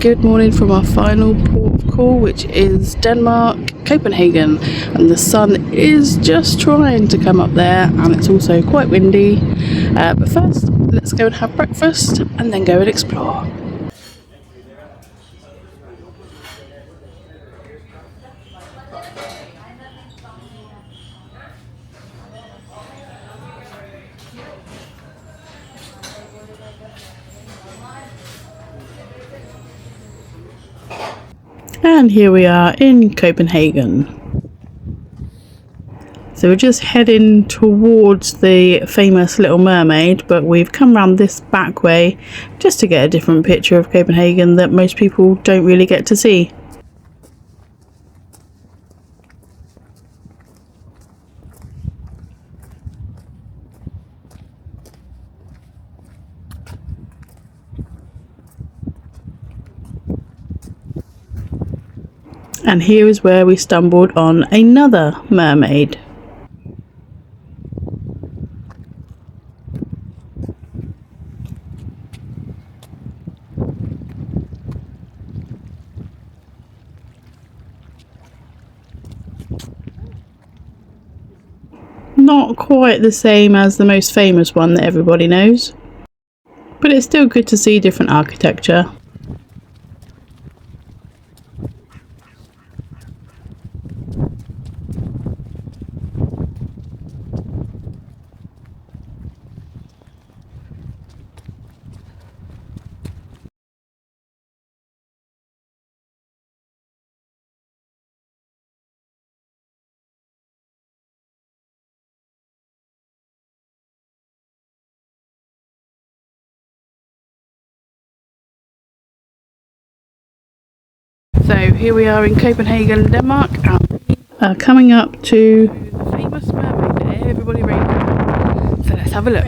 Good morning from our final port of call, which is Denmark, Copenhagen, and the sun is just trying to come up there, and it's also quite windy. But first, let's go and have breakfast and then go and explore. And here we are in Copenhagen. So we're just heading towards the famous Little Mermaid, but we've come around this back way just to get a different picture of Copenhagen that most people don't really get to see. And here is where we stumbled on another mermaid. Not quite the same as the most famous one that everybody knows, but it's still good to see different architecture. So here we are in Copenhagen, Denmark, and coming up to the famous mermaid that everybody raves about. So let's have a look.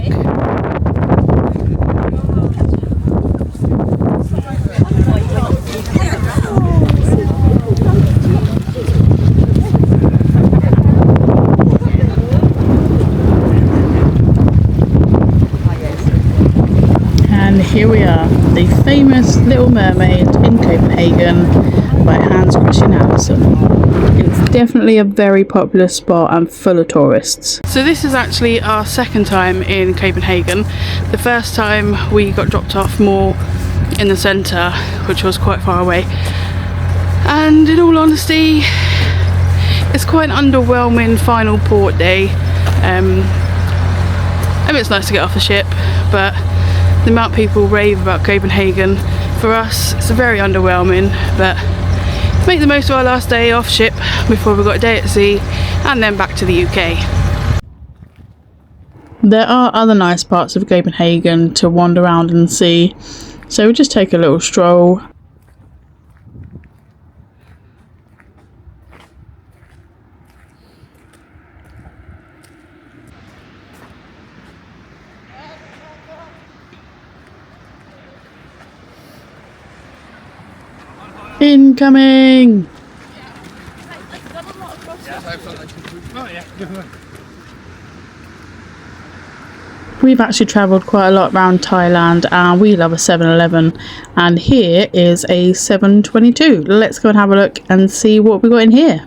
And here we are, the famous Little Mermaid in Copenhagen by Hans Christian Andersen. It's definitely a very popular spot and full of tourists. So this is actually our second time in Copenhagen. The first time we got dropped off more in the centre, which was quite far away. And in all honesty, it's quite an underwhelming final port day. I mean, it's nice to get off the ship, but the amount of people rave about Copenhagen, for us it's very underwhelming. But make the most of our last day off ship before we've got a day at sea and then back to the UK. There are other nice parts of Copenhagen to wander around and see, so we'll just take a little stroll. Incoming! We've actually travelled quite a lot around Thailand and we love a 7-Eleven, and here is a 722. Let's go and have a look and see what we got in here.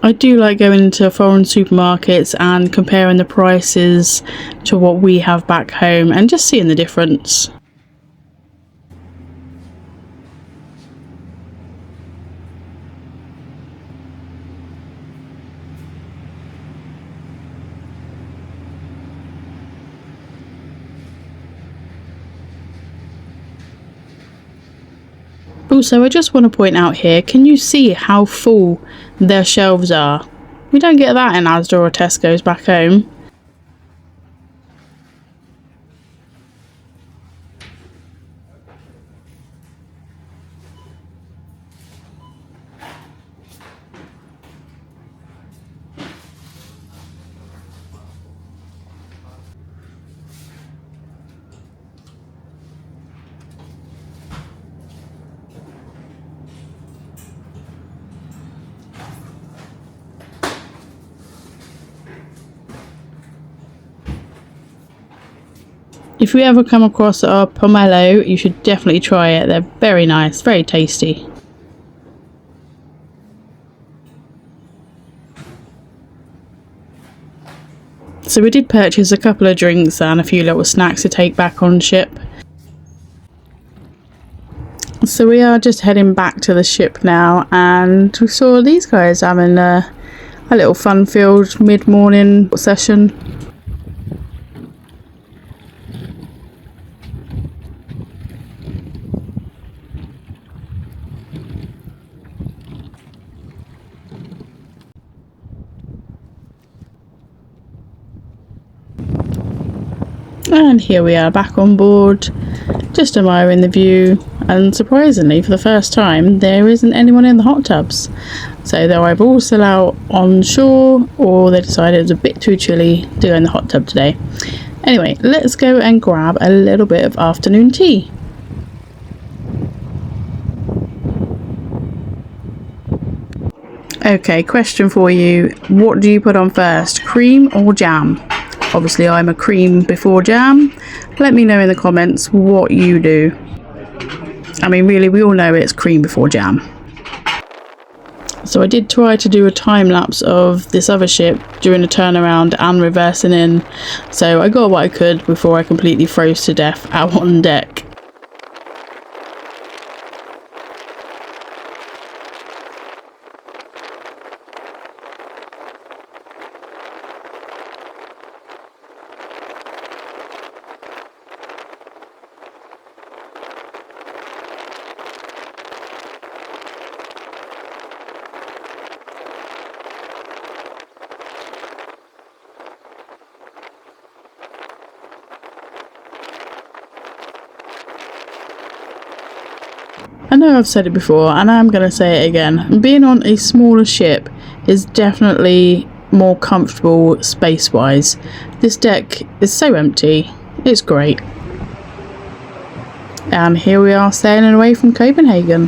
I do like going into foreign supermarkets and comparing the prices to what we have back home and just seeing the difference. Also, I just want to point out here, can you see how full their shelves are? We don't get that in Asda or Tesco's back home. If you ever come across a pomelo, you should definitely try it. They're very nice, very tasty. So we did purchase a couple of drinks and a few little snacks to take back on ship. So we are just heading back to the ship now, and we saw these guys having a little fun-filled mid-morning session. And here we are back on board, just admiring the view, and surprisingly for the first time there isn't anyone in the hot tubs. So they're either all still out on shore or they decided it was a bit too chilly to go in the hot tub today. Anyway, let's go and grab a little bit of afternoon tea. Okay, question for you. What do you put on first, cream or jam? Obviously I'm a cream before jam. Let me know in the comments what you do. I mean, really, we all know it's cream before jam. So I did try to do a time lapse of this other ship during a turnaround and reversing in. So I got what I could before I completely froze to death out on deck. I know I've said it before and I'm going to say it again. Being on a smaller ship is definitely more comfortable space-wise. This deck is so empty. It's great. And here we are sailing away from Copenhagen,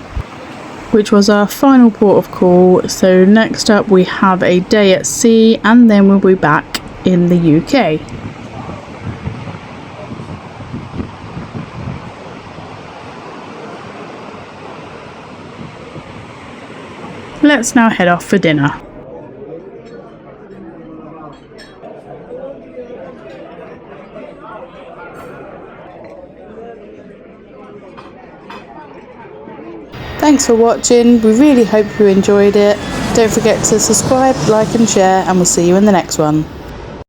which was our final port of call. So next up we have a day at sea and then we'll be back in the UK. Let's now head off for dinner. Thanks for watching. We really hope you enjoyed it. Don't forget to subscribe, like and share, and we'll see you in the next one.